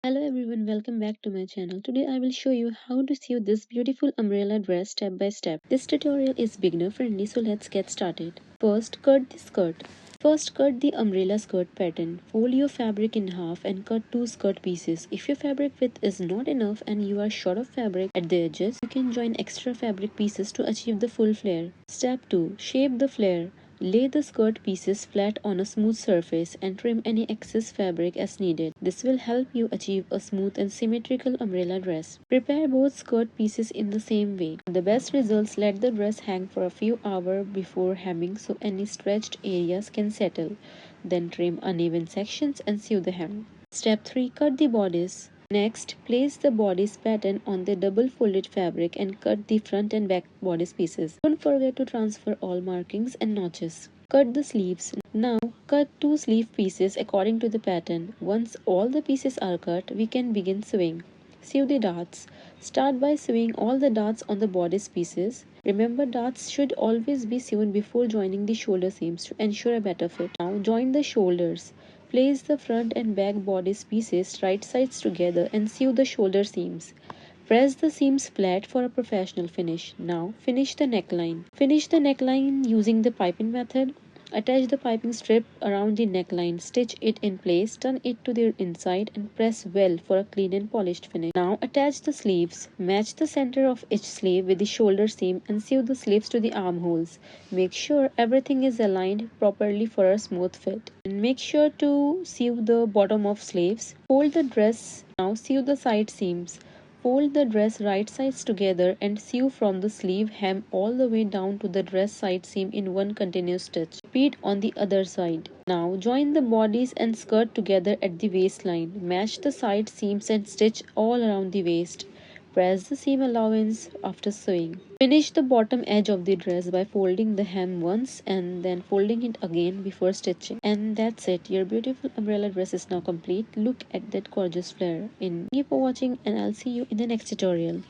Hello everyone, welcome back to my channel. Today I will show you how to sew this beautiful umbrella dress step by step. This tutorial is beginner friendly, so let's get started. First, cut the skirt. First, cut the umbrella skirt pattern. Fold your fabric in half and cut two skirt pieces. If your fabric width is not enough and you are short of fabric at the edges, you can join extra fabric pieces to achieve the full flare. Step 2. Shape the flare. Lay the skirt pieces flat on a smooth surface and trim any excess fabric as needed. This will help you achieve a smooth and symmetrical umbrella dress. Prepare both skirt pieces in the same way. For the best results, let the dress hang for a few hours before hemming so any stretched areas can settle. Then trim uneven sections and sew the hem. Step 3. Cut the bodice. Next, place the bodice pattern on the double folded fabric and cut the front and back bodice pieces. Don't forget to transfer all markings and notches. Cut the sleeves. Now, cut two sleeve pieces according to the pattern. Once all the pieces are cut, we can begin sewing. Sew the darts. Start by sewing all the darts on the bodice pieces. Remember, darts should always be sewn before joining the shoulder seams to ensure a better fit. Now, join the shoulders. Place the front and back bodice pieces right sides together and sew the shoulder seams. Press the seams flat for a professional finish. Now finish the neckline. Finish the neckline using the piping method. Attach the piping strip around the neckline, stitch it in place, turn it to the inside and press well for a clean and polished finish. Now attach the sleeves. Match the center of each sleeve with the shoulder seam and sew the sleeves to the armholes. Make sure everything is aligned properly for a smooth fit. And make sure to sew the bottom of sleeves. Fold the dress. Now sew the side seams. Fold the dress right sides together and sew from the sleeve hem all the way down to the dress side seam in one continuous stitch. Repeat on the other side. Now join the bodice and skirt together at the waistline. Match the side seams and stitch all around the waist. Press the seam allowance after sewing. Finish the bottom edge of the dress by folding the hem once and then folding it again before stitching. And that's it. Your beautiful umbrella dress is now complete. Look at that gorgeous flare. Thank you for watching and I'll see you in the next tutorial.